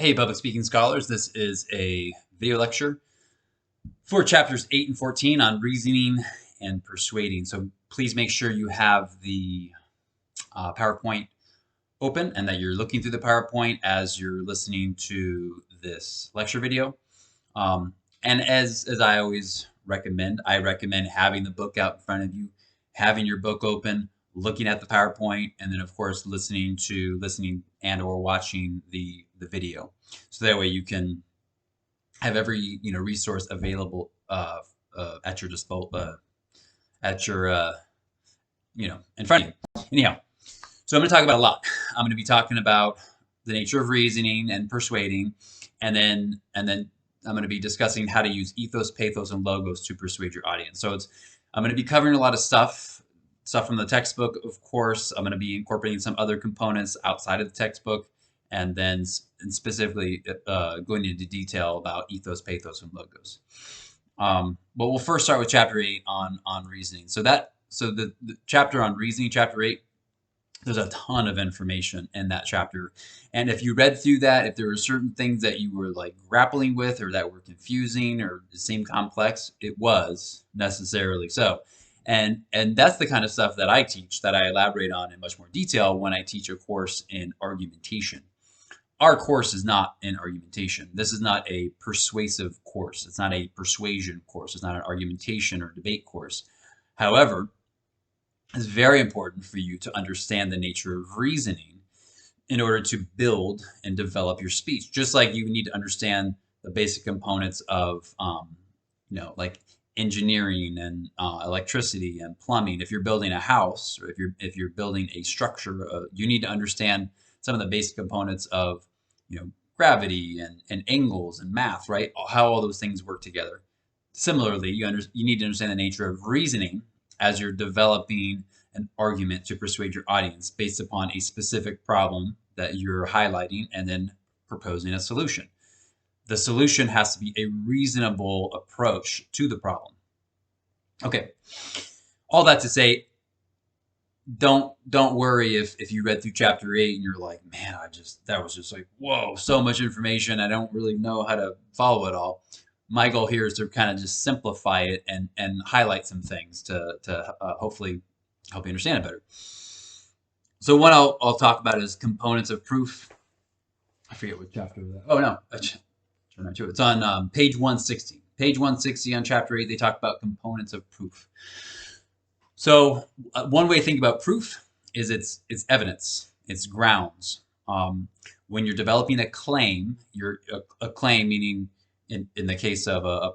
Hey, public speaking scholars, this is a video lecture for chapters 8 and 14 on reasoning and persuading. So please make sure you have the PowerPoint open and that you're looking through the PowerPoint as you're listening to this lecture video. And as I always recommend, I recommend having the book out in front of you, having your book open, looking at the PowerPoint, and then of course listening and or watching the video. So that way you can have every resource available at your disposal, at your in front of you. Anyhow, so I'm going to talk about a lot. I'm going to be talking about the nature of reasoning and persuading, and then I'm going to be discussing how to use ethos, pathos, and logos to persuade your audience. So I'm going to be covering a lot of stuff from the textbook, of course. I'm going to be incorporating some other components outside of the textbook, and then specifically going into detail about ethos, pathos, and logos. But we'll first start with chapter 8 on reasoning. So the chapter on reasoning, chapter 8, there's a ton of information in that chapter. And if you read through that, if there were certain things that you were like grappling with or that were confusing or seemed complex, it was necessarily so. And that's the kind of stuff that I teach, that I elaborate on in much more detail when I teach a course in argumentation. Our course is not in argumentation. This is not a persuasive course. It's not a persuasion course. It's not an argumentation or debate course. However, it's very important for you to understand the nature of reasoning in order to build and develop your speech. Just like you need to understand the basic components of, like engineering and electricity and plumbing. If you're building a house, or if you're building a structure, you need to understand some of the basic components of, gravity and angles and math, right? How all those things work together. Similarly, you need to understand the nature of reasoning as you're developing an argument to persuade your audience based upon a specific problem that you're highlighting and then proposing a solution. The solution has to be a reasonable approach to the problem. Okay, all that to say, don't worry if you read through chapter 8 and you're like, man, that was just like, whoa, so much information. I don't really know how to follow it all. My goal here is to kind of just simplify it and highlight some things to hopefully help you understand it better. So what I'll talk about is components of proof. I forget what chapter that. Oh no, turn right to it. It's on page 160. Page 160 on chapter 8. They talk about components of proof. So one way to think about proof is it's evidence, it's grounds. When you're developing a claim, a claim meaning in the case of a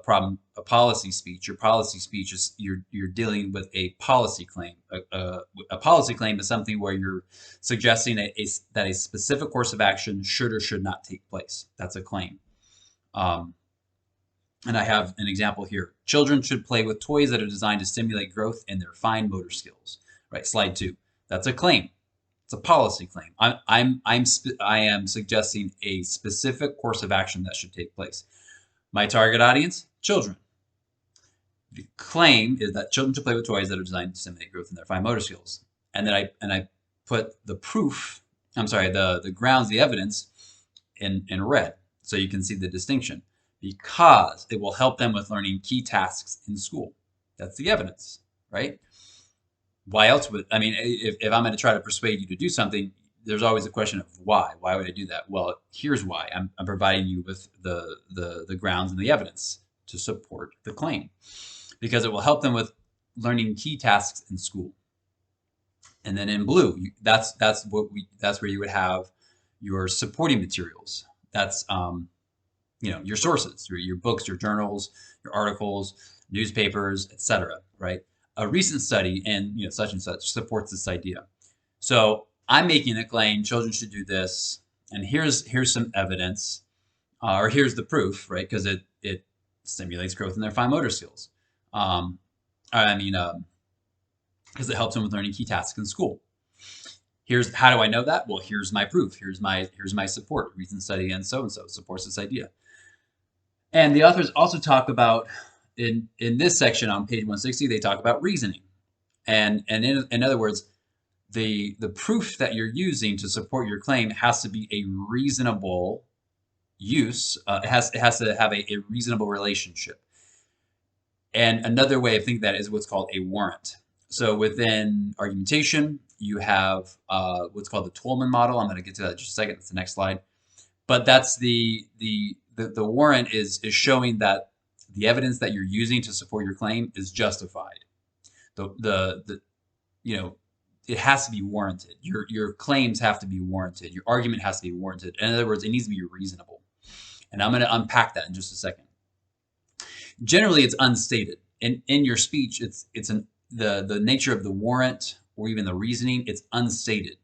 policy speech, your policy speech is you're dealing with a policy claim. A policy claim is something where you're suggesting that a specific course of action should or should not take place. That's a claim. And I have an example here. Children should play with toys that are designed to stimulate growth in their fine motor skills. Right, slide 2. That's a claim. It's a policy claim. I am suggesting a specific course of action that should take place. My target audience, children. The claim is that children should play with toys that are designed to stimulate growth in their fine motor skills. And then I put the proof, the grounds, the evidence in red, so you can see the distinction. Because it will help them with learning key tasks in school. That's the evidence, right? Why else would, if I'm going to try to persuade you to do something, there's always a question of why. Why would I do that? Well, here's why. I'm providing you with the grounds and the evidence to support the claim. Because it will help them with learning key tasks in school. And then in blue, that's where you would have your supporting materials. That's your sources, your books, your journals, your articles, newspapers, etc. Right? A recent study in such and such supports this idea. So I'm making a claim: children should do this, and here's some evidence, or here's the proof, right? Because it stimulates growth in their fine motor skills. Because it helps them with learning key tasks in school. How do I know that? Well, here's my proof. Here's my support. Recent study and so supports this idea. And the authors also talk about, in this section on page 160, they talk about reasoning. And in other words, the proof that you're using to support your claim has to be a reasonable use, it has to have a reasonable relationship. And another way of thinking that is what's called a warrant. So within argumentation, you have what's called the Tollman model. I'm going to get to that in just a second. That's the next slide. But that's the warrant is showing that the evidence that you're using to support your claim is justified. The you know, it has to be warranted. Your claims have to be warranted. Your argument has to be warranted. In other words, it needs to be reasonable. And I'm going to unpack that in just a second. Generally, it's unstated. In your speech, the nature of the warrant or even the reasoning, it's unstated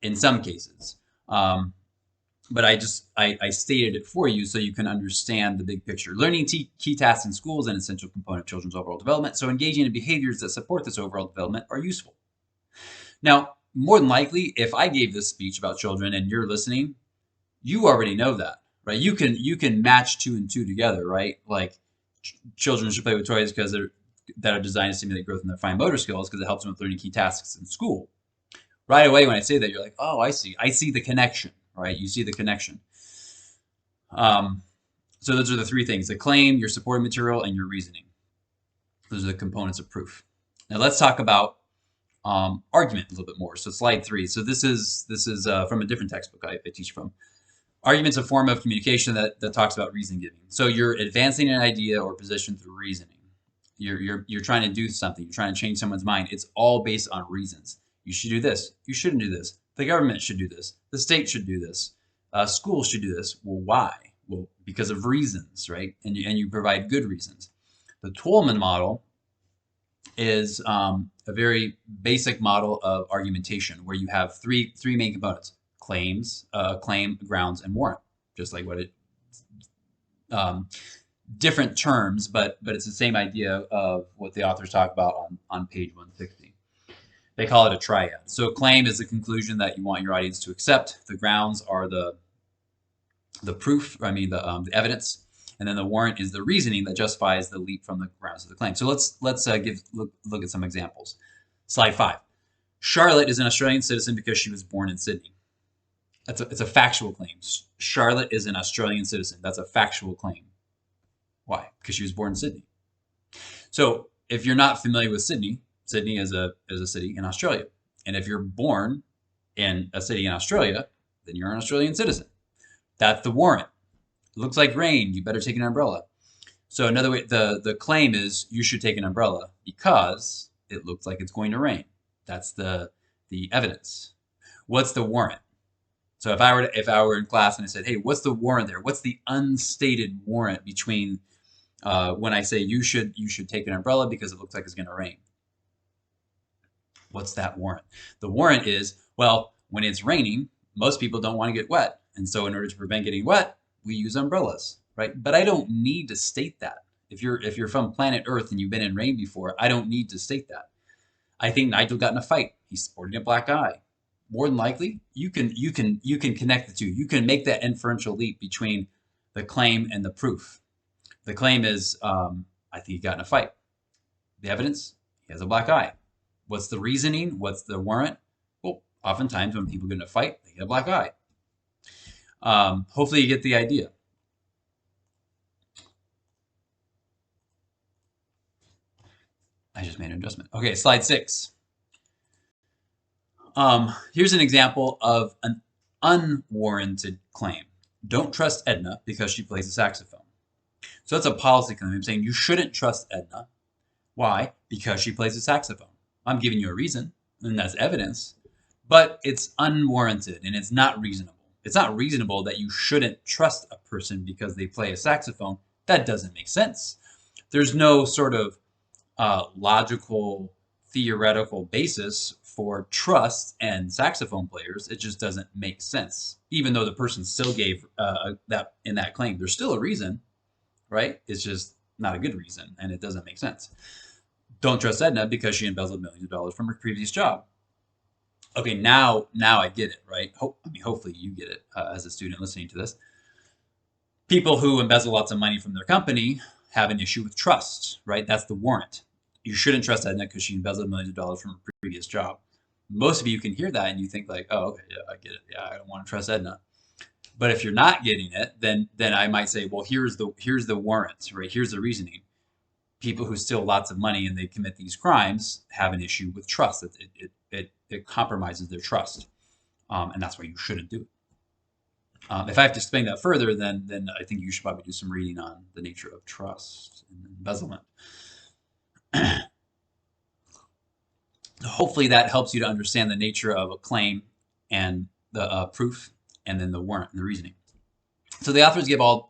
in some cases. But I stated it for you so you can understand the big picture. Learning key tasks in school is an essential component of children's overall development, so engaging in behaviors that support this overall development are useful. Now, more than likely, if I gave this speech about children and you're listening, you already know that, right? You can match 2 and 2 together, right? Like children should play with toys that are designed to stimulate growth in their fine motor skills because it helps them with learning key tasks in school. Right away, when I say that, you're like, oh, I see the connection, right? You see the connection. So those are the 3 things: the claim, your supporting material, and your reasoning. Those are the components of proof. Now let's talk about argument a little bit more. So slide 3. So this is from a different textbook I teach from. Argument's a form of communication that talks about reason giving. So you're advancing an idea or position through reasoning. You're trying to do something. You're trying to change someone's mind. It's all based on reasons. You should do this. You shouldn't do this. The government should do this. The state should do this. Schools should do this. Well, why? Well, because of reasons, right? And you provide good reasons. The Tollman model is a very basic model of argumentation where you have three main components: claims, claim, grounds, and warrant. Just like what it different terms, but it's the same idea of what the authors talk about on page 160. They call it a triad. So claim is the conclusion that you want your audience to accept. The grounds are the proof, the evidence, and then the warrant is the reasoning that justifies the leap from the grounds of the claim. So let's look at some examples. Slide 5. Charlotte is an Australian citizen because she was born in Sydney. It's a factual claim. Charlotte is an Australian citizen. That's a factual claim. Why? Because she was born in Sydney. So if you're not familiar with Sydney, Sydney is a city in Australia. And if you're born in a city in Australia, then you're an Australian citizen. That's the warrant. It looks like rain. You better take an umbrella. So another way, the claim is you should take an umbrella because it looks like it's going to rain. That's the evidence. What's the warrant? So if I were in class and I said, hey, what's the warrant there? What's the unstated warrant between when I say you should take an umbrella because it looks like it's going to rain? What's that warrant? The warrant is, well, when it's raining, most people don't want to get wet. And so in order to prevent getting wet, we use umbrellas, right? But I don't need to state that. If you're from planet Earth and you've been in rain before, I don't need to state that. I think Nigel got in a fight. He's sporting a black eye. More than likely, you can connect the two. You can make that inferential leap between the claim and the proof. The claim is, I think he got in a fight. The evidence, he has a black eye. What's the reasoning? What's the warrant? Well, oftentimes when people get in a fight, they get a black eye. Hopefully you get the idea. I just made an adjustment. Okay, slide 6. Here's an example of an unwarranted claim. Don't trust Edna because she plays the saxophone. So that's a policy claim. I'm saying you shouldn't trust Edna. Why? Because she plays the saxophone. I'm giving you a reason, and that's evidence, but it's unwarranted and it's not reasonable. It's not reasonable that you shouldn't trust a person because they play a saxophone. That doesn't make sense. There's no sort of logical, theoretical basis for trust and saxophone players. It just doesn't make sense. Even though the person still gave that in that claim, there's still a reason, right? It's just not a good reason, and it doesn't make sense. Don't trust Edna because she embezzled millions of dollars from her previous job. Okay, now I get it, right? Hopefully you get it as a student listening to this. People who embezzle lots of money from their company have an issue with trust, right? That's the warrant. You shouldn't trust Edna because she embezzled millions of dollars from her previous job. Most of you can hear that and you think like, oh, okay, yeah, I get it. Yeah, I don't want to trust Edna. But if you're not getting it, then I might say, well, here's the warrant, right? Here's the reasoning. People who steal lots of money and they commit these crimes have an issue with trust. It compromises their trust, and that's why you shouldn't do it. If I have to explain that further, then I think you should probably do some reading on the nature of trust and embezzlement. Hopefully that helps you to understand the nature of a claim and the proof, and then the warrant and the reasoning. So the authors give all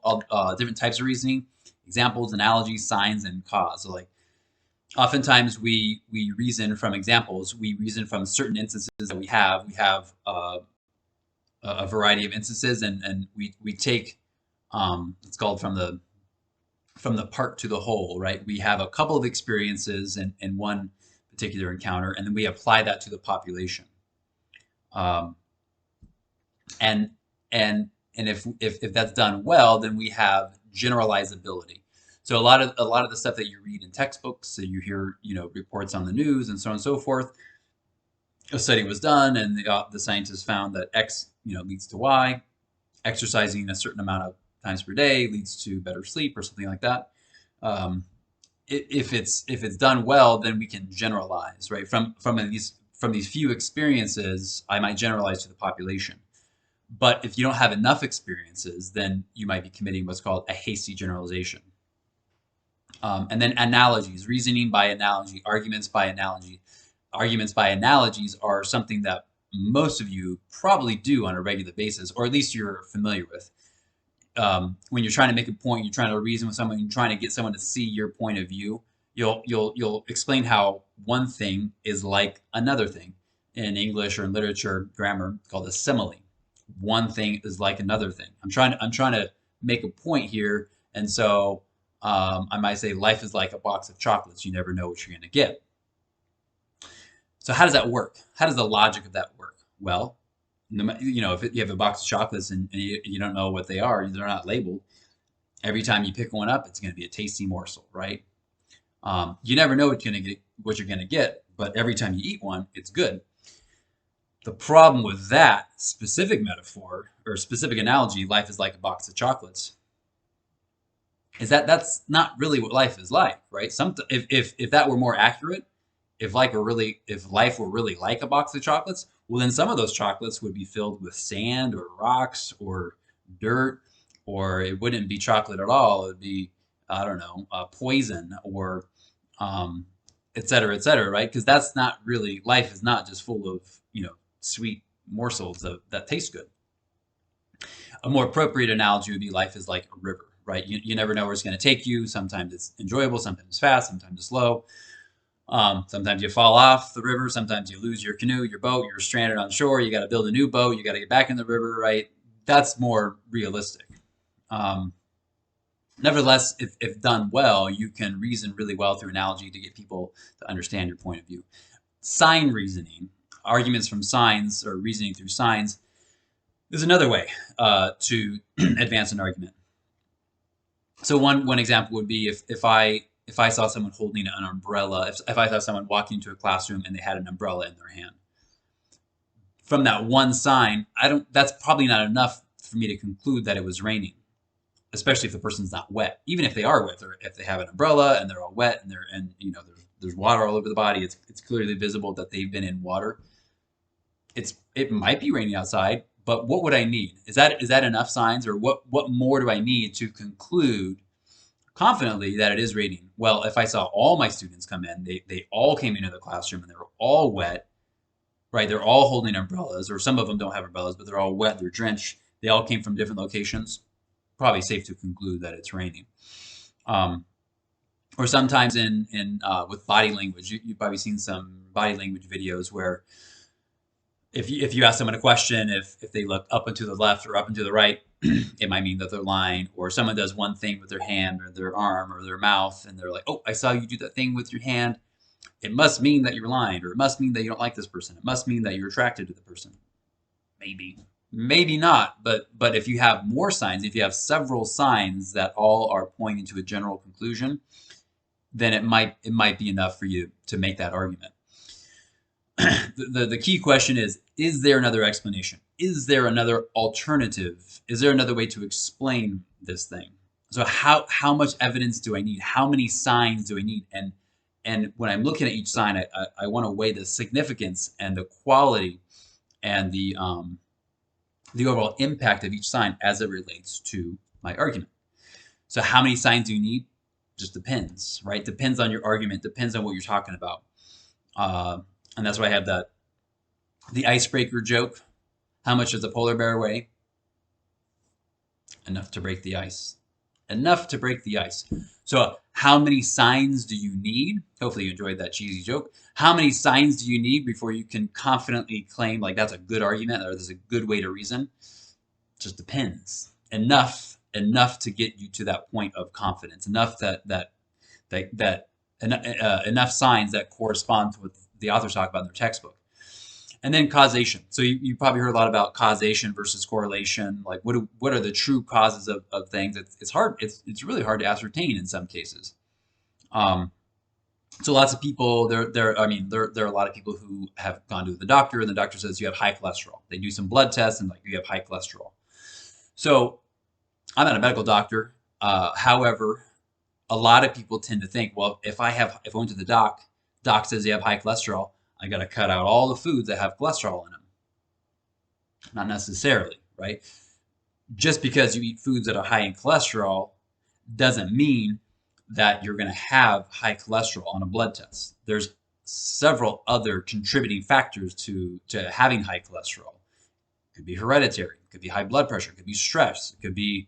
different types of reasoning: examples, analogies, signs, and cause. So like oftentimes we reason from examples. We reason from certain instances that we have. We have a variety of instances, and we take it's called from the part to the whole, right? We have a couple of experiences in one particular encounter, and then we apply that to the population. And if that's done well, then we have generalizability. So a lot of the stuff that you read in textbooks, so you hear, reports on the news and so on and so forth. A study was done, and the scientists found that X, leads to Y. Exercising a certain amount of times per day leads to better sleep, or something like that. If it's done well, then we can generalize, right? From these few experiences, I might generalize to the population. But if you don't have enough experiences, then you might be committing what's called a hasty generalization. And then analogies, reasoning by analogy, arguments by analogy. Arguments by analogies are something that most of you probably do on a regular basis, or at least you're familiar with. When you're trying to make a point, you're trying to reason with someone, you're trying to get someone to see your point of view, you'll explain how one thing is like another thing. In English or in literature, grammar, called a simile. One thing is like another thing. I'm trying to make a point here, and so I might say life is like a box of chocolates. You never know what you're going to get. So how does that work? How does the logic of that work? Well, if you have a box of chocolates and you don't know what they are, they're not labeled. Every time you pick one up, it's going to be a tasty morsel, right? You never know what you're going to get, but every time you eat one, it's good. The problem with that specific metaphor or specific analogy, life is like a box of chocolates, is that that's not really what life is like, right? If that were more accurate, if life were really like a box of chocolates, well, then some of those chocolates would be filled with sand or rocks or dirt, or it wouldn't be chocolate at all. It would be, I don't know, poison or et cetera, right? Because that's not really, life is not just full of, sweet morsels that taste good. A more appropriate analogy would be life is like a river, right? You never know where it's going to take you. Sometimes it's enjoyable, sometimes it's fast, sometimes it's slow. Sometimes you fall off the river, sometimes you lose your canoe, your boat, you're stranded on shore, you got to build a new boat, you got to get back in the river, right? That's more realistic. Nevertheless, if done well, you can reason really well through analogy to get people to understand your point of view. Sign reasoning, arguments from signs or reasoning through signs, is another way to advance an argument. So one example would be if I saw someone holding an umbrella, if I saw someone walking into a classroom and they had an umbrella in their hand. From that one sign, that's probably not enough for me to conclude that it was raining, especially if the person's not wet. Even if they are wet, or if they have an umbrella and they're all wet and there's water all over the body, it's clearly visible that they've been in water. It might be raining outside, but what would I need? Is that enough signs, or what more do I need to conclude confidently that it is raining? Well, if I saw all my students come in, they all came into the classroom and they were all wet, right? They're all holding umbrellas, or some of them don't have umbrellas, but they're all wet, they're drenched. They all came from different locations. Probably safe to conclude that it's raining. Or sometimes with body language, you've probably seen some body language videos where if you ask someone a question, if they look up and to the left or up and to the right, it might mean that they're lying. Or someone does one thing with their hand or their arm or their mouth, and they're like, "Oh, I saw you do that thing with your hand. It must mean that you're lying, or it must mean that you don't like this person. It must mean that you're attracted to the person." Maybe not. But if you have more signs, if you have several signs that all are pointing to a general conclusion, then it might be enough for you to make that argument. The key question is there another explanation? is there another alternative? Is there another way to explain this thing? So how much evidence do I need? How many signs do I need? And when I'm looking at each sign, I want to weigh the significance and the quality and the overall impact of each sign as it relates to my argument. So how many signs do you need? Just depends, right? Depends on your argument, depends on what you're talking about. And that's why I have the icebreaker joke. How much does a polar bear weigh? Enough to break the ice. Enough to break the ice. So how many signs do you need? Hopefully you enjoyed that cheesy joke. How many signs do you need before you can confidently claim like that's a good argument or there's a good way to reason? Just depends. Enough to get you to that point of confidence. Enough enough signs that correspond to what the authors talk about in their textbook. And then causation. So you probably heard a lot about causation versus correlation. Like what are the true causes of things? It's hard. It's really hard to ascertain in some cases. So lots of people there are a lot of people who have gone to the doctor and the doctor says you have high cholesterol. They do some blood tests and like you have high cholesterol. So I'm not a medical doctor. However, a lot of people tend to think, well, if I went to the doc says you have high cholesterol, I got to cut out all the foods that have cholesterol in them. Not necessarily, right? Just because you eat foods that are high in cholesterol doesn't mean that you're going to have high cholesterol on a blood test. There's several other contributing factors to having high cholesterol. It could be hereditary, it could be high blood pressure, it could be stress, it could be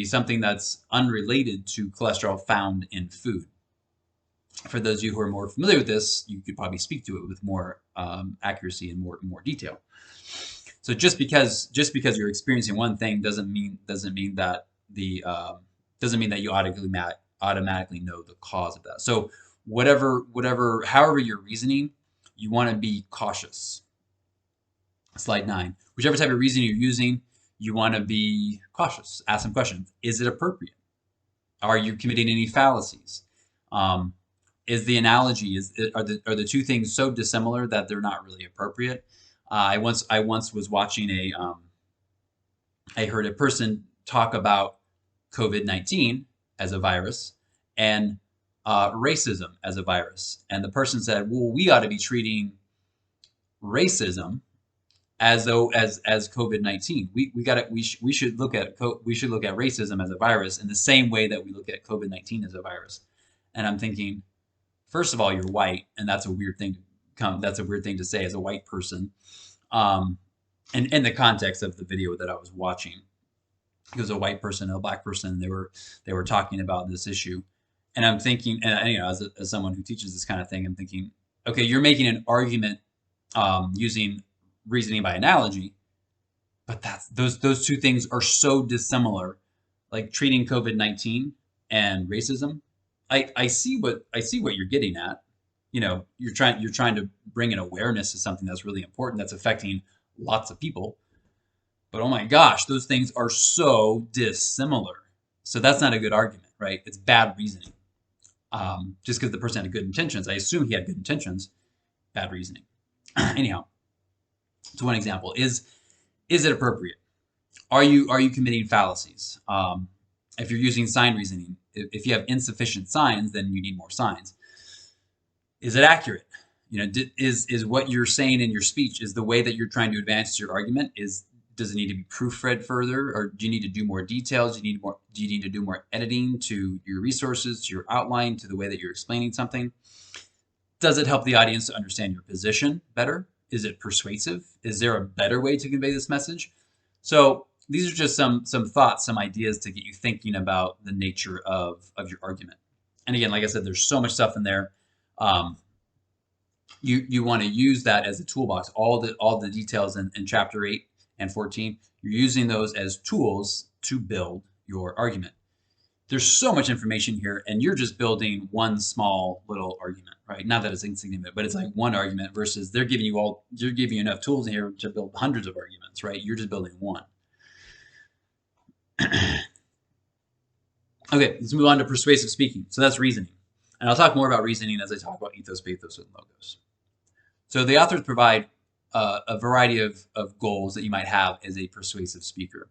something that's unrelated to cholesterol found in food. For those of you who are more familiar with this, you could probably speak to it with more accuracy and more detail. So just because you're experiencing one thing doesn't mean that you automatically know the cause of that. So however you're reasoning, you want to be cautious. Slide 9. Whichever type of reasoning you're using, you want to be cautious. Ask some questions. Is it appropriate? Are you committing any fallacies? Is the analogy are the two things so dissimilar that they're not really appropriate? I once was watching I heard a person talk about COVID-19 as a virus and racism as a virus, and the person said, "Well, we ought to be treating racism as COVID-19. We should look at racism as a virus in the same way that we look at COVID-19 as a virus." And I'm thinking, first of all, you're white, and that's a weird thing to say as a white person. And in the context of the video that I was watching, it was a white person and a black person. And they were talking about this issue, and I'm thinking, and as someone who teaches this kind of thing, I'm thinking, okay, you're making an argument using reasoning by analogy, but those two things are so dissimilar. Like treating COVID-19 and racism. I see what you're getting at. You're trying to bring an awareness to something that's really important that's affecting lots of people. But oh my gosh, those things are so dissimilar. So that's not a good argument, right? It's bad reasoning. Just because the person had good intentions, I assume he had good intentions. Bad reasoning. Anyhow, so one example is it appropriate? Are you committing fallacies? If you're using sign reasoning, if you have insufficient signs, then you need more signs. Is it accurate? Is what you're saying in your speech, is the way that you're trying to advance your argument, does it need to be proofread further, or do you need to do more details? Do you need to do more editing to your resources, to your outline, to the way that you're explaining something? Does it help the audience to understand your position better? Is it persuasive? Is there a better way to convey this message? So these are just some thoughts, some ideas to get you thinking about the nature of your argument. And again, like I said, there's so much stuff in there. You want to use that as a toolbox. All the details in chapter 8 and 14, you're using those as tools to build your argument. There's so much information here, and you're just building one small little argument, right? Not that it's insignificant, but it's like one argument versus they're giving you enough tools in here to build hundreds of arguments, right? You're just building one. Okay, let's move on to persuasive speaking. So that's reasoning. And I'll talk more about reasoning as I talk about ethos, pathos, and logos. So the authors provide a variety of goals that you might have as a persuasive speaker.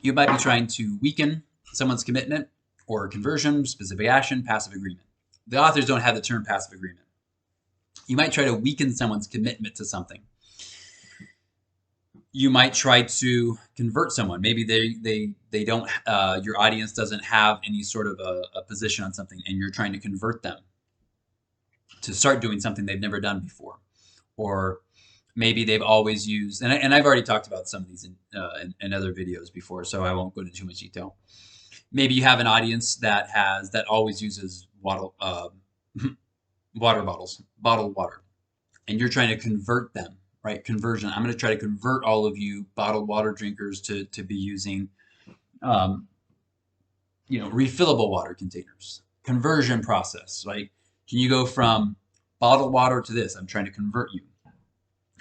You might be trying to weaken someone's commitment or conversion, specific action, passive agreement. The authors don't have the term passive agreement. You might try to weaken someone's commitment to something. You might try to convert someone. Maybe they don't, your audience doesn't have any sort of a position on something, and you're trying to convert them to start doing something they've never done before. Or maybe they've always used, and I've already talked about some of these in other videos before, so I won't go into too much detail. Maybe you have an audience that always uses water bottles, bottled water, and you're trying to convert them, right? Conversion. I'm going to try to convert all of you bottled water drinkers to be using, refillable water containers. Conversion process, right? Can you go from bottled water to this? I'm trying to convert you,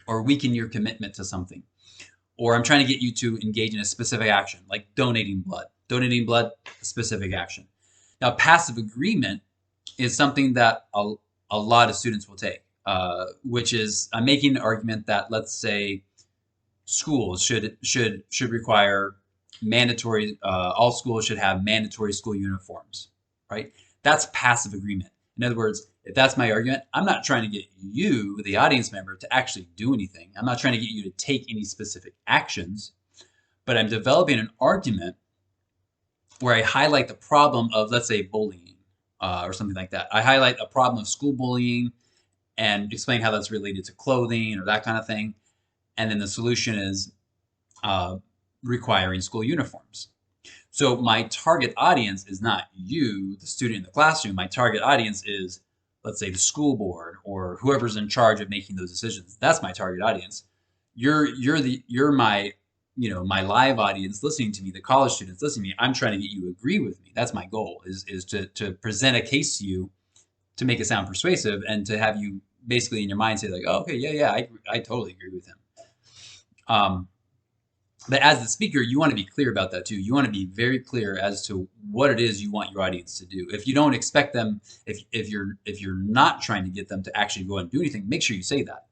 or weaken your commitment to something, or I'm trying to get you to engage in a specific action, like donating blood. Donating blood, a specific action. Now, passive agreement is something that a lot of students will take, which is I'm making an argument that, let's say, schools should require mandatory. All schools should have mandatory school uniforms, right? That's passive agreement. In other words, if that's my argument, I'm not trying to get you, the audience member, to actually do anything. I'm not trying to get you to take any specific actions, but I'm developing an argument where I highlight the problem of, let's say, bullying or something like that. I highlight a problem of school bullying and explain how that's related to clothing or that kind of thing. And then the solution is requiring school uniforms. So my target audience is not you, the student in the classroom. My target audience is, let's say, the school board or whoever's in charge of making those decisions. That's my target audience. You're my my live audience listening to me, the college students listening to me. I'm trying to get you to agree with me. That's my goal, is to present a case to you to make it sound persuasive and to have you basically in your mind say like, oh, okay, yeah, I totally agree with him. But as the speaker, you want to be clear about that too. You want to be very clear as to what it is you want your audience to do. If you don't expect them, if you're not trying to get them to actually go and do anything, make sure you say that.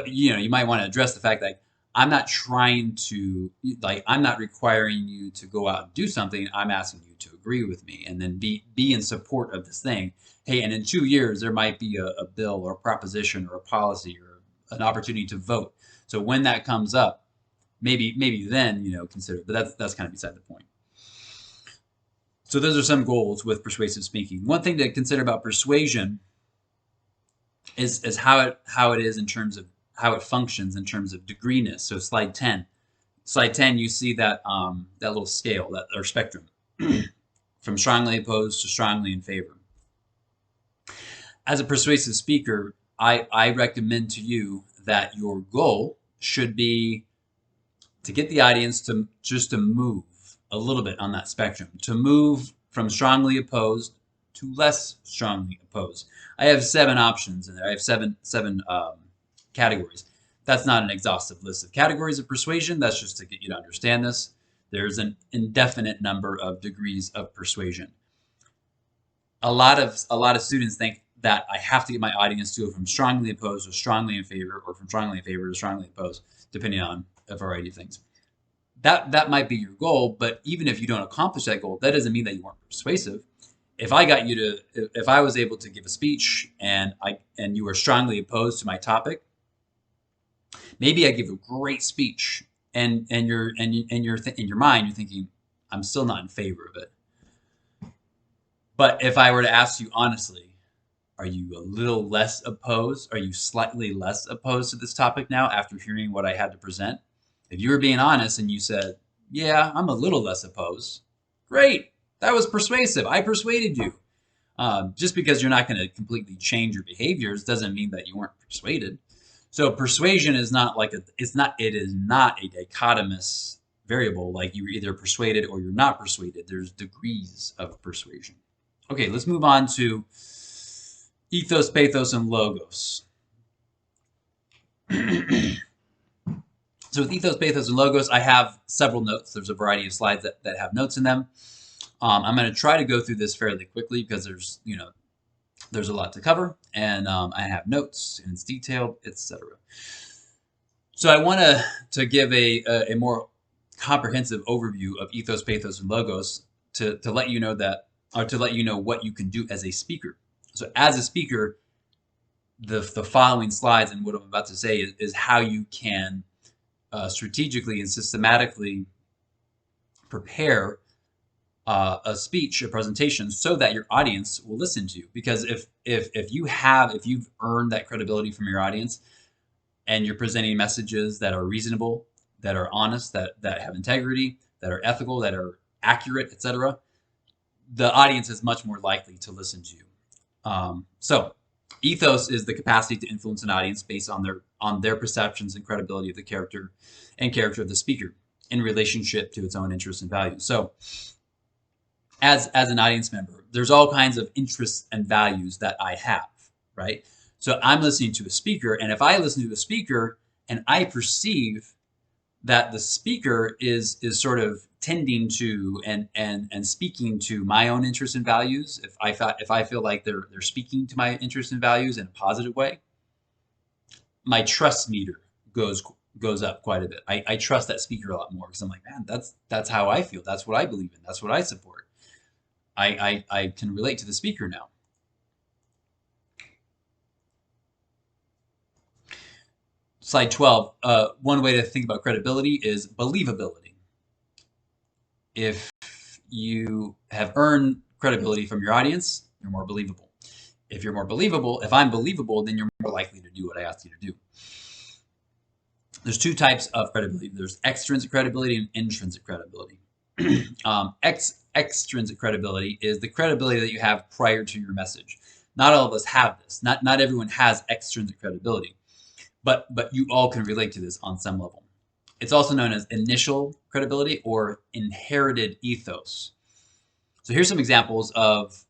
You might want to address the fact that I'm not trying to, I'm not requiring you to go out and do something. I'm asking you to agree with me and then be in support of this thing. Hey, and in 2 years, there might be a bill or a proposition or a policy or an opportunity to vote. So when that comes up, maybe then, consider it. But that's kind of beside the point. So those are some goals with persuasive speaking. One thing to consider about persuasion is how it is in terms of how it functions in terms of degreeness. So slide 10. Slide 10, you see that that little scale, or spectrum, from strongly opposed to strongly in favor. As a persuasive speaker, I recommend to you that your goal should be to get the audience to move a little bit on that spectrum, to move from strongly opposed to less strongly opposed. I have 7 options in there. I have seven categories. That's not an exhaustive list of categories of persuasion. That's just to get you to understand this. There's an indefinite number of degrees of persuasion. A lot of students think that I have to get my audience to go from strongly opposed to strongly in favor, or from strongly in favor to strongly opposed, depending on a variety of things. That might be your goal, but even if you don't accomplish that goal, that doesn't mean that you weren't persuasive. If I was able to give a speech and you were strongly opposed to my topic, maybe I give a great speech and in your mind you're thinking, I'm still not in favor of it. But if I were to ask you honestly, are you a little less opposed? Are you slightly less opposed to this topic now after hearing what I had to present? If you were being honest and you said, yeah, I'm a little less opposed, great. That was persuasive. I persuaded you. Just because you're not going to completely change your behaviors doesn't mean that you weren't persuaded. So persuasion is not it is not a dichotomous variable, like you're either persuaded or you're not persuaded. There's degrees of persuasion. Okay, let's move on to ethos, pathos, and logos. So with ethos, pathos, and logos, I have several notes. There's a variety of slides that have notes in them. I'm going to try to go through this fairly quickly because there's, There's a lot to cover, and I have notes, and it's detailed, etc. So I want to give a more comprehensive overview of ethos, pathos, and logos to let you know that, or to let you know what you can do as a speaker. So as a speaker, the following slides and what I'm about to say is how you can strategically and systematically prepare a speech, a presentation, so that your audience will listen to you. Because if you've earned that credibility from your audience, and you're presenting messages that are reasonable, that are honest, that have integrity, that are ethical, that are accurate, etc., the audience is much more likely to listen to you. So ethos is the capacity to influence an audience based on their perceptions and credibility of the character of the speaker in relationship to its own interests and values. So as an audience member, there's all kinds of interests and values that I have, right? So I'm listening to a speaker, and if I listen to a speaker and I perceive that the speaker is sort of tending to and speaking to my own interests and values, if I feel like they're speaking to my interests and values in a positive way, my trust meter goes up quite a bit. I trust that speaker a lot more, because I'm like, man, that's how I feel. That's what I believe in. That's what I support. I can relate to the speaker now. Slide 12, one way to think about credibility is believability. If you have earned credibility from your audience, you're more believable. If I'm believable, then you're more likely to do what I asked you to do. There's two types of credibility. There's extrinsic credibility and intrinsic credibility. Extrinsic credibility is the credibility that you have prior to your message. Not all of us have this. Not everyone has extrinsic credibility. But you all can relate to this on some level. It's also known as initial credibility or inherited ethos. So here's some examples of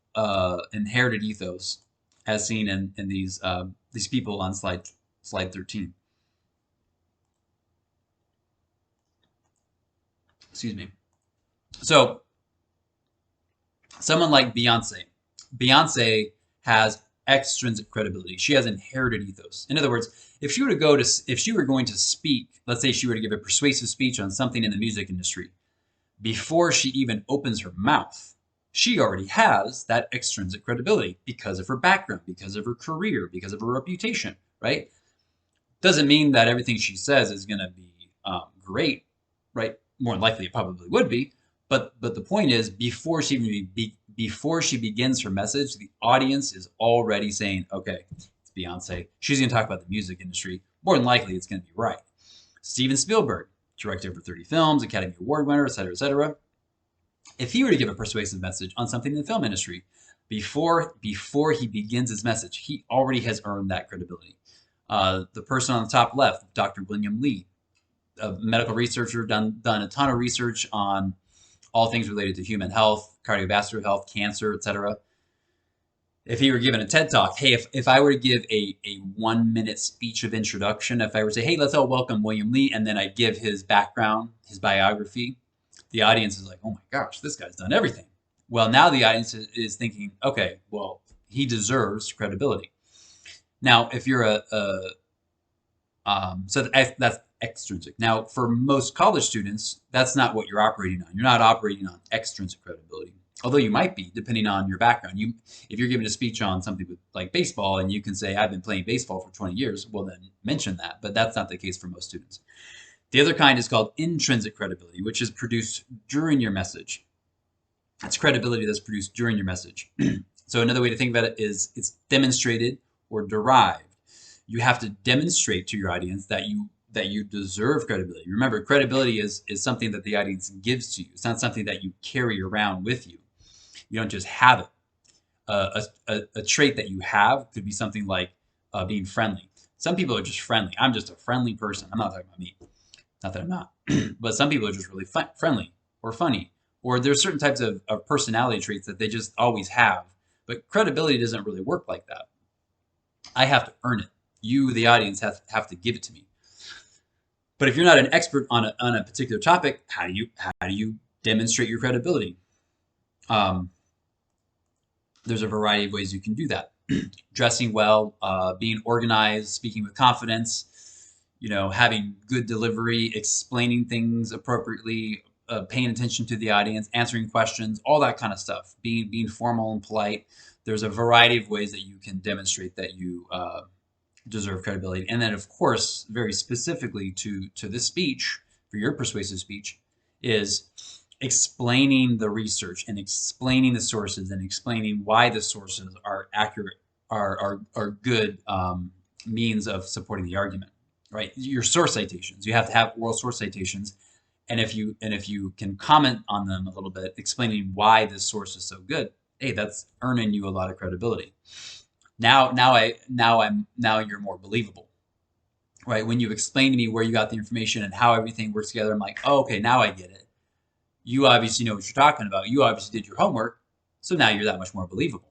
inherited ethos as seen in these people on slide 13. Excuse me. So someone like Beyonce. Beyonce has extrinsic credibility. She has inherited ethos. In other words, if she were going to speak, let's say she were to give a persuasive speech on something in the music industry, before she even opens her mouth, she already has that extrinsic credibility because of her background, because of her career, because of her reputation, right? Doesn't mean that everything she says is going to be great, right? More than likely, it probably would be. But the point is, before she begins her message, the audience is already saying, okay, it's Beyonce. She's going to talk about the music industry. More than likely, it's going to be right. Steven Spielberg, directed over 30 films, Academy Award winner, et cetera, et cetera. If he were to give a persuasive message on something in the film industry, before he begins his message, he already has earned that credibility. The person on the top left, Dr. William Lee, a medical researcher, done a ton of research on all things related to human health, cardiovascular health, cancer, etc. If he were given a TED Talk, hey, if I were to give a 1-minute speech of introduction, if I were to say, hey, let's all welcome William Lee, and then I give his background, his biography, the audience is like, oh my gosh, this guy's done everything. Well, now the audience is thinking, okay, well, he deserves credibility. Now, if you're so that's extrinsic. Now, for most college students, that's not what you're operating on. You're not operating on extrinsic credibility, although you might be, depending on your background. If you're giving a speech on something like baseball, and you can say, I've been playing baseball for 20 years, well, then mention that. But that's not the case for most students. The other kind is called intrinsic credibility, which is produced during your message. That's credibility that's produced during your message. So another way to think about it is it's demonstrated or derived. You have to demonstrate to your audience that you deserve credibility. Remember, credibility is something that the audience gives to you. It's not something that you carry around with you. You don't just have it. A trait that you have could be something like being friendly. Some people are just friendly. I'm just a friendly person. I'm not talking about me. Not that I'm not. But some people are just really friendly or funny. Or there's certain types of personality traits that they just always have. But credibility doesn't really work like that. I have to earn it. You, the audience, have to give it to me. But if you're not an expert on a particular topic, how do you demonstrate your credibility? There's a variety of ways you can do that. dressing well, being organized, speaking with confidence, having good delivery, explaining things appropriately, paying attention to the audience, answering questions, all that kind of stuff, being formal and polite. There's a variety of ways that you can demonstrate that you deserve credibility. And then, of course, very specifically to this speech, for your persuasive speech, is explaining the research and explaining the sources and explaining why the sources are accurate, are good means of supporting the argument, right? Your source citations, you have to have oral source citations. And if you can comment on them a little bit, explaining why this source is so good, hey, that's earning you a lot of credibility. Now you're more believable, right? When you explain to me where you got the information and how everything works together, I'm like, oh, okay, now I get it. You obviously know what you're talking about. You obviously did your homework, so now you're that much more believable.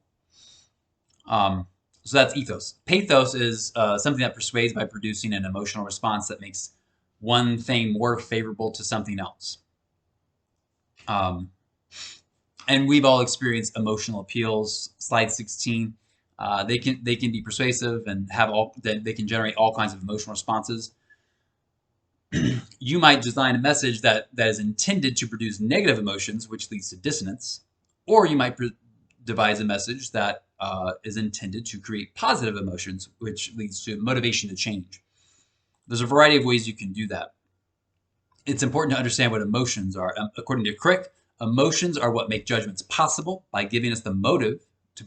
So that's ethos. Pathos is something that persuades by producing an emotional response that makes one thing more favorable to something else. And we've all experienced emotional appeals. Slide 16. They can be persuasive and they can generate all kinds of emotional responses. You might design a message that is intended to produce negative emotions, which leads to dissonance, or you might devise a message that is intended to create positive emotions, which leads to motivation to change. There's a variety of ways you can do that. It's important to understand what emotions are. According to Crick, emotions are what make judgments possible by giving us the motive to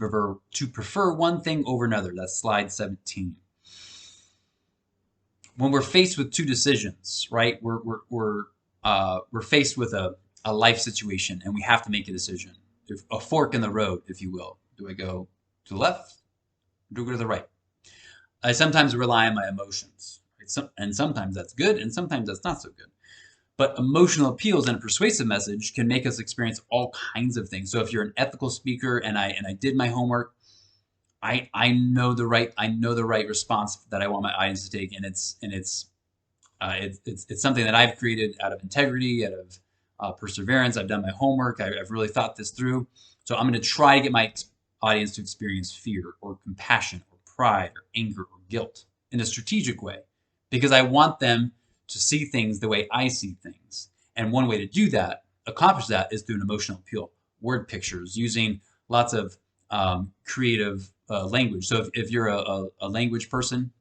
prefer one thing over another. That's slide 17. When we're faced with two decisions, right? We're faced with a life situation and we have to make a decision. There's a fork in the road, if you will. Do I go to the left? Or do I go to the right? I sometimes rely on my emotions, right? And sometimes that's good, and sometimes that's not so good. But emotional appeals and a persuasive message can make us experience all kinds of things. So if you're an ethical speaker and I did my homework, I know the right response that I want my audience to take, and it's something that I've created out of integrity, out of perseverance. I've done my homework. I've really thought this through. So I'm going to try to get my audience to experience fear or compassion or pride or anger or guilt in a strategic way, because I want them to see things the way I see things. And one way to do that, accomplish that, is through an emotional appeal, word pictures, using lots of creative language. So if you're a language person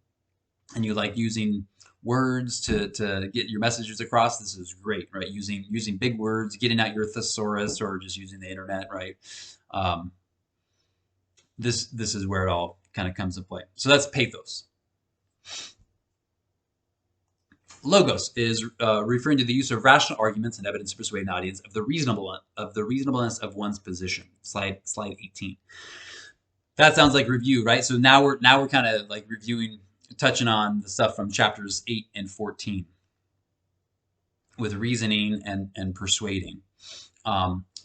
and you like using words to get your messages across, this is great, right? Using big words, getting out your thesaurus, or just using the internet, right? This is where it all kind of comes to play. So that's pathos. Logos is referring to the use of rational arguments and evidence to persuade an audience of the reasonableness of one's position. Slide 18. That sounds like review, right? So now we're kind of like reviewing, touching on the stuff from chapters 8 and 14 with reasoning and persuading.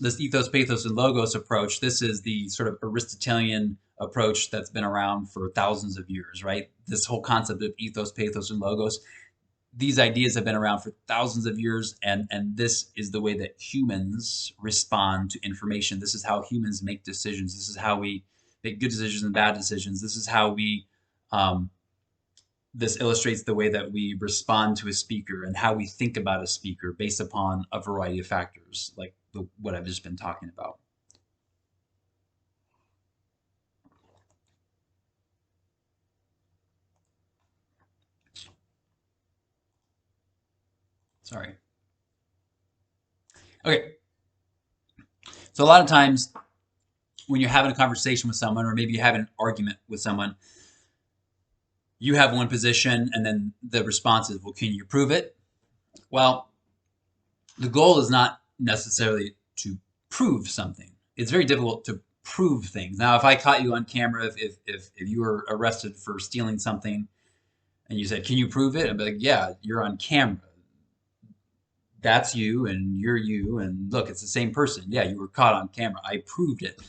This ethos, pathos, and logos approach, this is the sort of Aristotelian approach that's been around for thousands of years, right? This whole concept of ethos, pathos, and logos, these ideas have been around for thousands of years, and this is the way that humans respond to information. This is how humans make decisions. This is how we make good decisions and bad decisions. This is how we, this illustrates the way that we respond to a speaker and how we think about a speaker based upon a variety of factors, like what I've just been talking about. Sorry. Okay. So a lot of times when you're having a conversation with someone, or maybe you're having an argument with someone, you have one position and then the response is, well, can you prove it? Well, the goal is not necessarily to prove something. It's very difficult to prove things. Now, if I caught you on camera, if you were arrested for stealing something and you said, can you prove it? I'd be like, yeah, you're on camera. That's you and you're you, and look, it's the same person. Yeah, you were caught on camera. I proved it.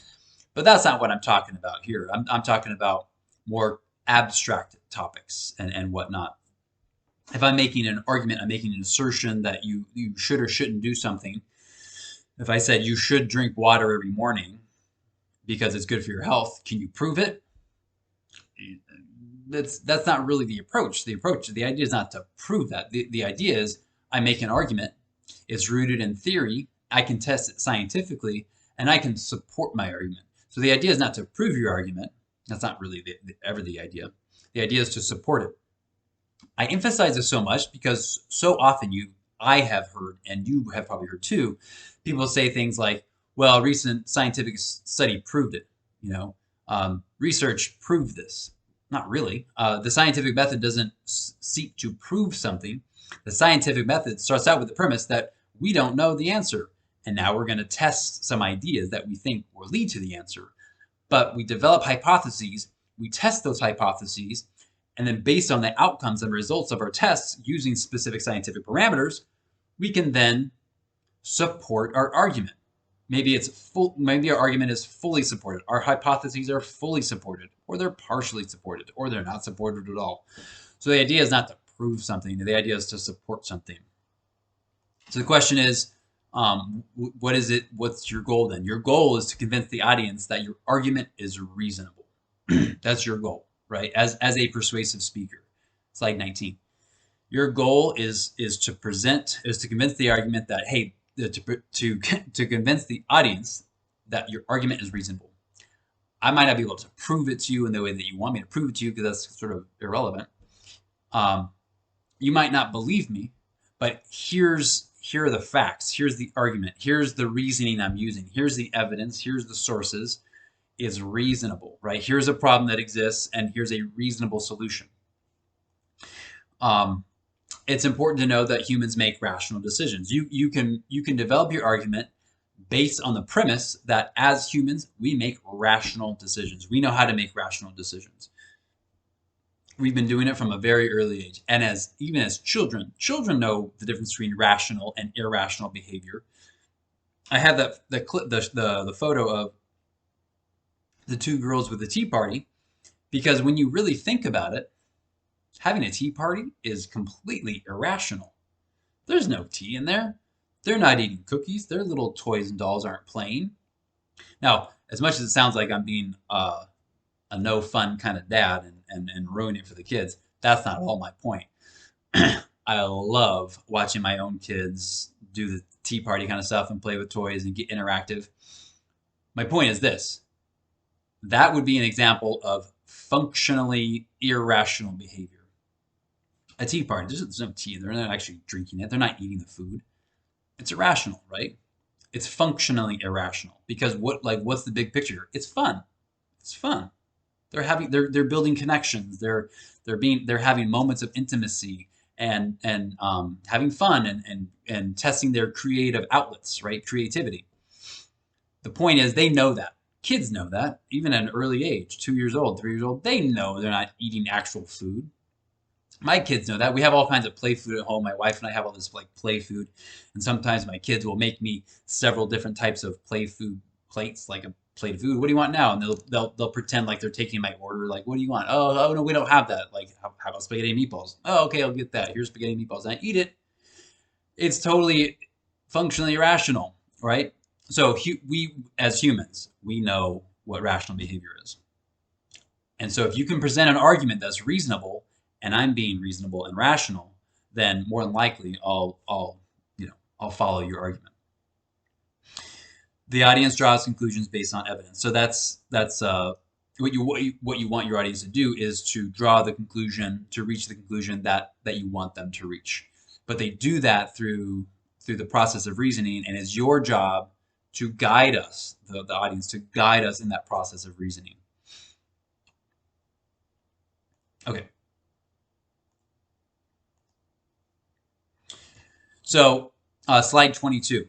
But that's not what I'm talking about here. I'm talking about more abstract topics and whatnot. If I'm making an argument, I'm making an assertion that you should or shouldn't do something. If I said you should drink water every morning because it's good for your health, can you prove it? that's not really the approach. The idea is not to prove that. The idea is I make an argument. It's rooted in theory. I can test it scientifically, and I can support my argument. So the idea is not to prove your argument. That's not really ever the idea. The idea is to support it. I emphasize this so much because so often I have heard, and you have probably heard too, people say things like, well, recent scientific study proved it. Research proved this. Not really. The scientific method doesn't seek to prove something. The scientific method starts out with the premise that we don't know the answer. And now we're going to test some ideas that we think will lead to the answer. But we develop hypotheses, we test those hypotheses, and then based on the outcomes and results of our tests using specific scientific parameters, we can then support our argument. Maybe our argument is fully supported. Our hypotheses are fully supported, or they're partially supported, or they're not supported at all. So the idea is not to prove something. The idea is to support something. So the question is, what is it? What's your goal then? Your goal is to convince the audience that your argument is reasonable. That's your goal, right? As a persuasive speaker. Slide 19. Your goal is to convince the argument that, hey, to convince the audience that your argument is reasonable. I might not be able to prove it to you in the way that you want me to prove it to you because that's sort of irrelevant. You might not believe me, but here are the facts. Here's the argument. Here's the reasoning I'm using. Here's the evidence. Here's the sources. It's reasonable, right? Here's a problem that exists, and here's a reasonable solution. It's important to know that humans make rational decisions. You can develop your argument based on the premise that as humans, we make rational decisions. We know how to make rational decisions. We've been doing it from a very early age. And even as children know the difference between rational and irrational behavior. I have the photo of the two girls with the tea party, because when you really think about it, having a tea party is completely irrational. There's no tea in there. They're not eating cookies. Their little toys and dolls aren't playing. Now, as much as it sounds like I'm being a no fun kind of dad and ruining it for the kids, that's not all my point. I love watching my own kids do the tea party kind of stuff and play with toys and get interactive. My point is this. That would be an example of functionally irrational behavior. A tea party, there's no tea. They're not actually drinking it. They're not eating the food. It's irrational, right? It's functionally irrational because what's the big picture? It's fun. It's fun. They're building connections. They're having moments of intimacy and having fun and testing their creative outlets, right? Creativity. The point is they know that. Kids know that, even at an early age, 2 years old, 3 years old, they know they're not eating actual food. My kids know that. We have all kinds of play food at home. My wife and I have all this play food, and sometimes my kids will make me several different types of play food plates, like a plate of food. What do you want now? And they'll pretend like they're taking my order. Like, what do you want? Oh no, we don't have that. Like, how about spaghetti and meatballs? Oh, okay, I'll get that. Here's spaghetti and meatballs, and I eat it. It's totally functionally irrational, right? So we as humans, we know what rational behavior is. And so if you can present an argument that's reasonable, and I'm being reasonable and rational, then more than likely I'll follow your argument. The audience draws conclusions based on evidence. So that's what you want your audience to do is to draw the conclusion, to reach the conclusion that you want them to reach. But they do that through the process of reasoning, and it's your job to guide us, the audience, to guide us in that process of reasoning. Okay. So slide 22.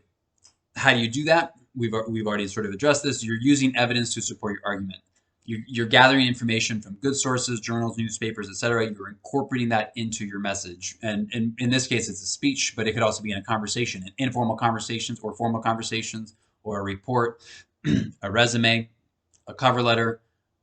How do you do that? We've already sort of addressed this. You're using evidence to support your argument. You're gathering information from good sources, journals, newspapers, etc. You're incorporating that into your message. And in this case, it's a speech, but it could also be in a conversation, in informal conversations or formal conversations, or a report, a resume, a cover letter,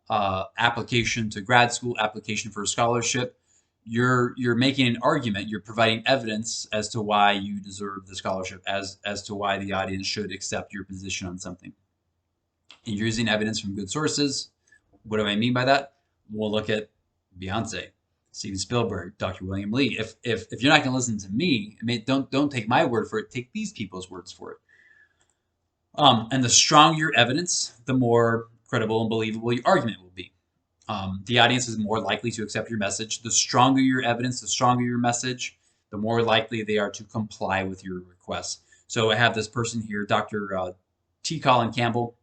application to grad school, application for a scholarship. You're making an argument. You're providing evidence as to why you deserve the scholarship, as to why the audience should accept your position on something. And you're using evidence from good sources. What do I mean by that? We'll look at Beyonce, Steven Spielberg, Dr. William Lee. If you're not going to listen to me, I mean, don't take my word for it. Take these people's words for it. And the stronger your evidence, the more credible and believable your argument will be. The audience is more likely to accept your message. The stronger your evidence, the stronger your message, the more likely they are to comply with your requests. So I have this person here, Dr. T. Colin Campbell.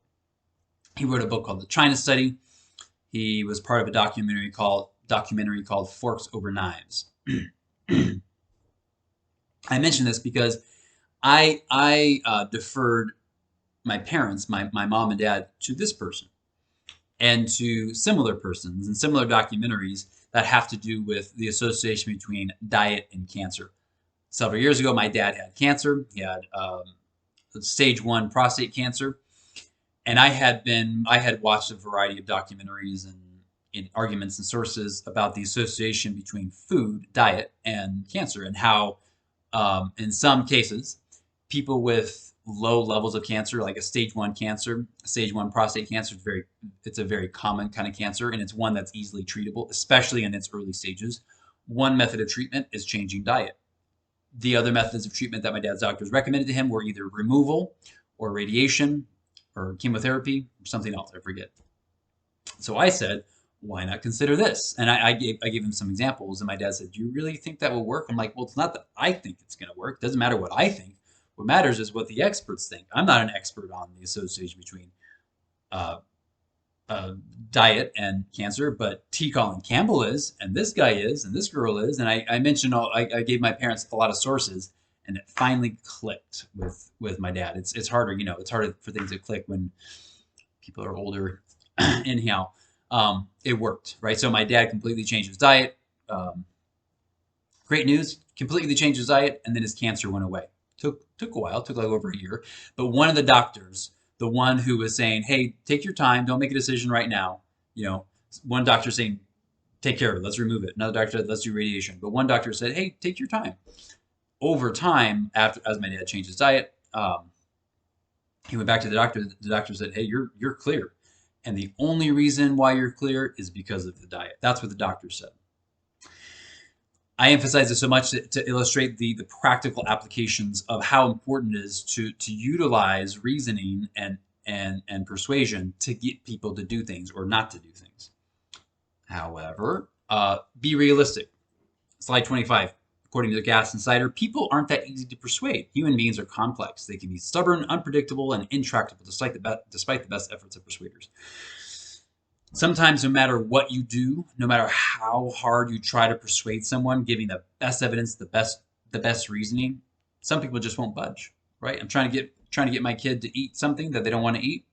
He wrote a book called The China Study. He was part of a documentary called Forks Over Knives. I mention this because I deferred my parents, my mom and dad, to this person and to similar persons and similar documentaries that have to do with the association between diet and cancer. Several years ago, my dad had cancer. He had stage 1 prostate cancer. And I had watched a variety of documentaries and arguments and sources about the association between food, diet, and cancer, and how in some cases, people with low levels of cancer, like a stage 1 cancer, stage 1 prostate cancer, it's a very common kind of cancer, and it's one that's easily treatable, especially in its early stages. One method of treatment is changing diet. The other methods of treatment that my dad's doctors recommended to him were either removal or radiation or chemotherapy or something else, I forget. So I said, why not consider this? And I gave him some examples, and my dad said, do you really think that will work? I'm like, well, it's not that I think it's going to work. It doesn't matter what I think. What matters is what the experts think. I'm not an expert on the association between diet and cancer, but T. Colin Campbell is, and this guy is, and this girl is. And I mentioned I gave my parents a lot of sources, and it finally clicked with my dad. It's harder, it's harder for things to click when people are older. Anyhow, it worked, right? So my dad completely changed his diet. Great news, completely changed his diet, and then his cancer went away. Took a while, took like over a year. But one of the doctors, the one who was saying, hey, take your time, don't make a decision right now. One doctor saying, take care of it, let's remove it. Another doctor said, let's do radiation. But one doctor said, hey, take your time. Over time, as my dad changed his diet, he went back to the doctor. The doctor said, hey, you're clear. And the only reason why you're clear is because of the diet. That's what the doctor said. I emphasize this so much to illustrate the practical applications of how important it is to utilize reasoning and persuasion to get people to do things or not to do things. However, be realistic. Slide 25. According to the Gas Insider, people aren't that easy to persuade. Human beings are complex. They can be stubborn, unpredictable, and intractable despite the best efforts of persuaders. Sometimes, no matter what you do, no matter how hard you try to persuade someone, giving the best evidence, the best reasoning, some people just won't budge, right? I'm trying to get my kid to eat something that they don't want to eat.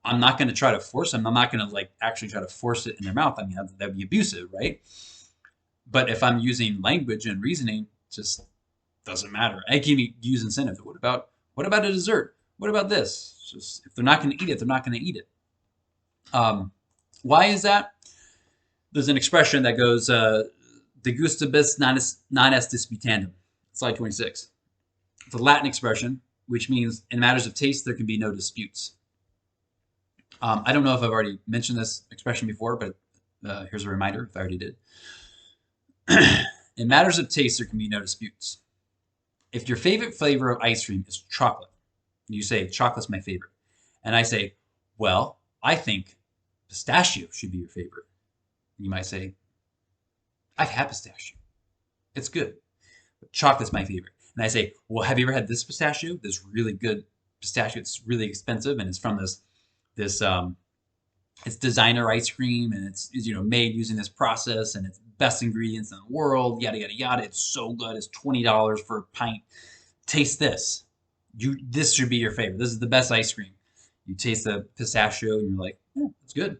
I'm not going to try to force them. I'm not going to actually try to force it in their mouth. I mean, that'd be abusive, right? But if I'm using language and reasoning, it just doesn't matter. I can use incentive. What about a dessert? What about this? It's just, if they're not going to eat it, they're not going to eat it. Why is that? There's an expression that goes, de gustibus non est disputandum. Slide 26. It's a Latin expression, which means in matters of taste, there can be no disputes. I don't know if I've already mentioned this expression before, but here's a reminder if I already did. In matters of taste, there can be no disputes. If your favorite flavor of ice cream is chocolate, you say, chocolate's my favorite. And I say, well, I think pistachio should be your favorite. You might say, I've had pistachio. It's good. But chocolate's my favorite. And I say, well, have you ever had this pistachio? This really good pistachio. It's really expensive, and it's from this it's designer ice cream, and it's made using this process, and it's best ingredients in the world, yada, yada, yada. It's so good. It's $20 for a pint. Taste this. This should be your favorite. This is the best ice cream. You taste the pistachio, and you're like, yeah, it's good.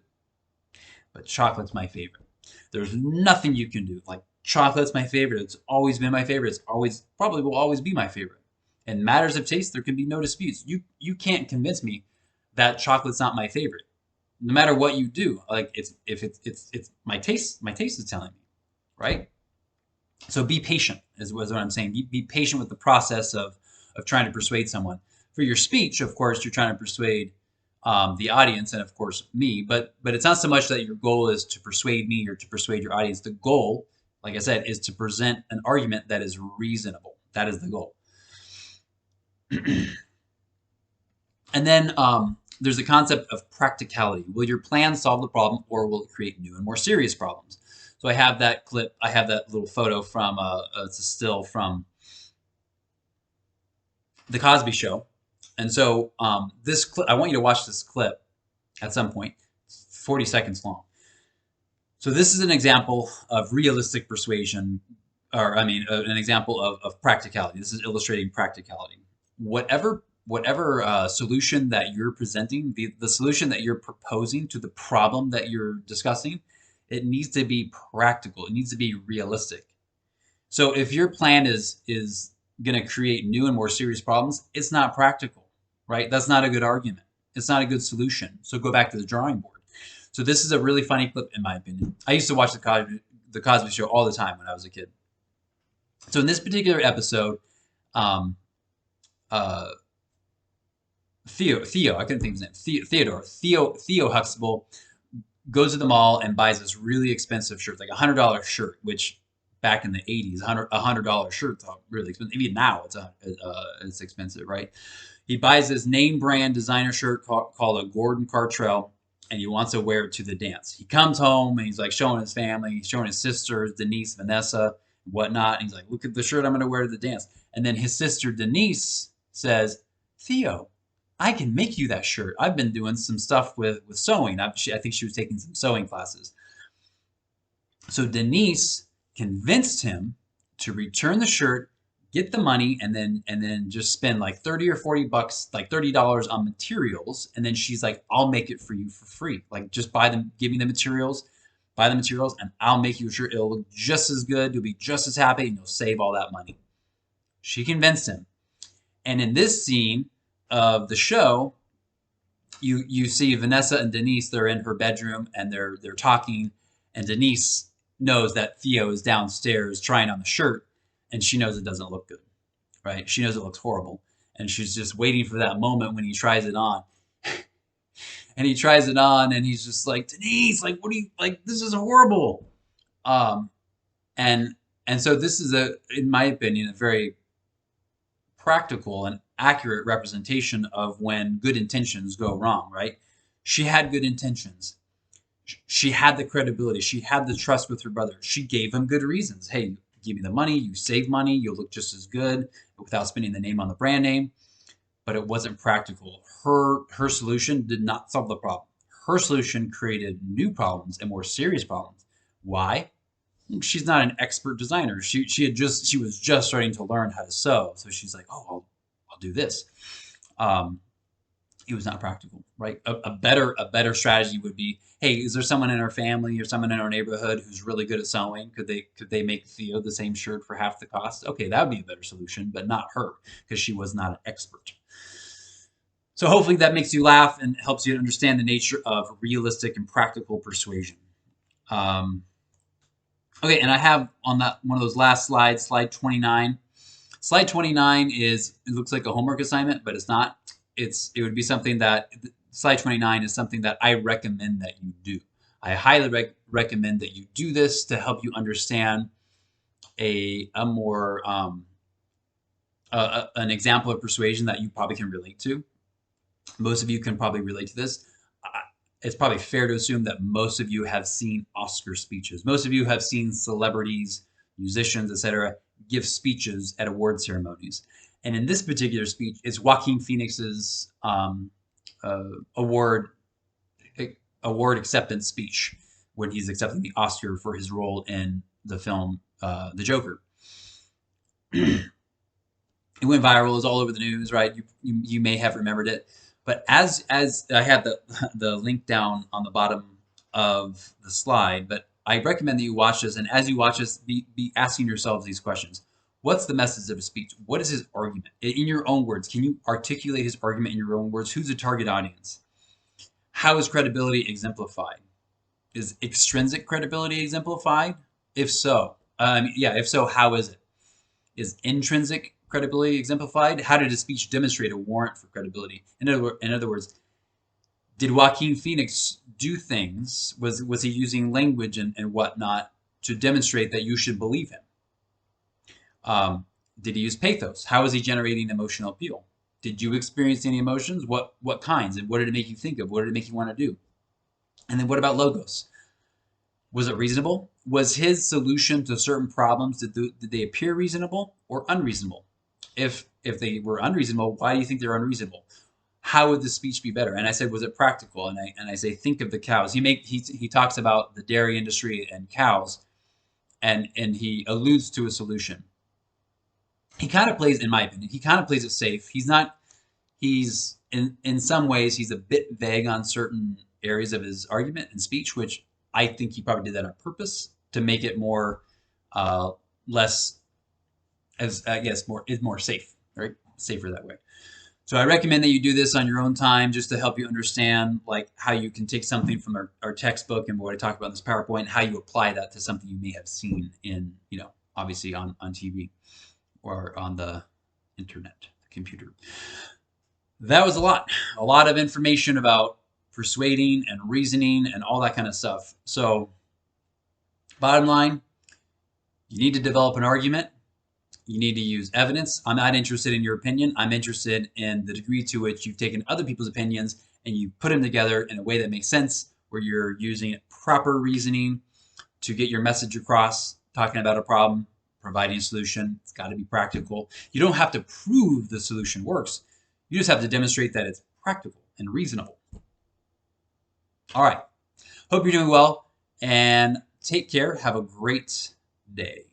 But chocolate's my favorite. There's nothing you can do. Like, chocolate's my favorite. It's always been my favorite. It's probably will always be my favorite. In matters of taste, there can be no disputes. You can't convince me that chocolate's not my favorite. No matter what you do, like it's my taste is telling me, right? So be patient is what I'm saying. Be patient with the process of trying to persuade someone. For your speech, of course, you're trying to persuade the audience and of course me, but it's not so much that your goal is to persuade me or to persuade your audience. The goal, like I said, is to present an argument that is reasonable. That is the goal. And then there's the concept of practicality. Will your plan solve the problem, or will it create new and more serious problems? So I have that clip. I have that little photo from it's a still from the Cosby Show. And so this clip, I want you to watch this clip at some point. It's 40 seconds long. So this is an example of realistic persuasion, or I mean, an example of practicality. This is illustrating practicality. Whatever solution that you're presenting, the solution that you're proposing to the problem that you're discussing, it needs to be practical. It needs to be realistic. So if your plan is going to create new and more serious problems, it's not practical, right? That's not a good argument. It's not a good solution. So go back to the drawing board. So this is a really funny clip, in my opinion. I used to watch the Cosby Show all the time when I was a kid. So in this particular episode, Theo, I couldn't think of his name. Theo Huxtable goes to the mall and buys this really expensive shirt, like $100 shirt, which back in the 80s, $100 shirt's really expensive. Even now, it's expensive, right? He buys this name brand designer shirt called a Gordon Gartrell, and he wants to wear it to the dance. He comes home and he's like showing his family, he's showing his sisters, Denise, Vanessa, whatnot. And he's like, look at the shirt I'm going to wear to the dance. And then his sister Denise says, Theo, I can make you that shirt. I've been doing some stuff with sewing. I think she was taking some sewing classes. So Denise convinced him to return the shirt, get the money, and then just spend like 30 or 40 bucks, like $30 on materials. And then she's like, I'll make it for you for free. Like just give me the materials, buy the materials, and I'll make you a shirt. It'll look just as good. You'll be just as happy, and you'll save all that money. She convinced him. And in this scene of the show, you see Vanessa and Denise, they're in her bedroom and they're talking, and Denise knows that Theo is downstairs trying on the shirt, and she knows it doesn't look good, right? She knows it looks horrible, and she's just waiting for that moment when he tries it on. And he tries it on, and he's just like, Denise, like, what do you, like, this is horrible. And so this is in my opinion, a very practical and accurate representation of when good intentions go wrong, right? She had good intentions. She had the credibility. She had the trust with her brother. She gave him good reasons. Hey, give me the money. You save money. You'll look just as good without spending the name on the brand name. But it wasn't practical. Her solution did not solve the problem. Her solution created new problems and more serious problems. Why? She's not an expert designer. She was just starting to learn how to sew. So she's like, oh, I'll do this. It was not practical, right? A better strategy would be, hey, is there someone in our family or someone in our neighborhood who's really good at sewing? Could they make Theo the same shirt for half the cost? Okay, that would be a better solution, but not her, because she was not an expert. So hopefully that makes you laugh and helps you understand the nature of realistic and practical persuasion. Okay, and I have on that one of those last slides, slide 29. Slide 29 it looks like a homework assignment, but it's not. It would be something that, slide 29 is something that I recommend that you do. I highly recommend that you do this to help you understand an example of persuasion that you probably can relate to. Most of you can probably relate to this. It's probably fair to assume that most of you have seen Oscar speeches. Most of you have seen celebrities, musicians, etc., give speeches at award ceremonies. And in this particular speech, it's Joaquin Phoenix's award acceptance speech when he's accepting the Oscar for his role in the film The Joker. It went viral. It was all over the news, right? You may have remembered it. But as I have the link down on the bottom of the slide, but I recommend that you watch this, and as you watch this, be asking yourselves these questions. What's the message of his speech? What is his argument? In your own words, can you articulate his argument in your own words? Who's the target audience? How is credibility exemplified? Is extrinsic credibility exemplified? If so, if so, how is it? Is intrinsic credibility exemplified? How did his speech demonstrate a warrant for credibility? In other words, Did Joaquin Phoenix do things? Was he using language and whatnot to demonstrate that you should believe him? Did he use pathos? How is he generating emotional appeal? Did you experience any emotions? What kinds? And what did it make you think of? What did it make you want to do? And then what about logos? Was it reasonable? Was his solution to certain problems, did they appear reasonable or unreasonable? If they were unreasonable, why do you think they're unreasonable? How would the speech be better? And I said, was it practical? And I say, think of the cows. He talks about the dairy industry and cows, and he alludes to a solution. He kind of plays, in my opinion, he kind of plays it safe. He's in some ways, he's a bit vague on certain areas of his argument and speech, which I think he probably did that on purpose to make it more, less, as I guess, more safe, right? Safer that way. So I recommend that you do this on your own time just to help you understand like how you can take something from our textbook and what I talk about in this PowerPoint, and how you apply that to something you may have seen in, obviously on TV or on the internet, the computer. That was a lot of information about persuading and reasoning and all that kind of stuff. So bottom line, you need to develop an argument. You need to use evidence. I'm not interested in your opinion. I'm interested in the degree to which you've taken other people's opinions and you put them together in a way that makes sense, where you're using proper reasoning to get your message across, talking about a problem, providing a solution. It's got to be practical. You don't have to prove the solution works. You just have to demonstrate that it's practical and reasonable. All right. Hope you're doing well, and take care. Have a great day.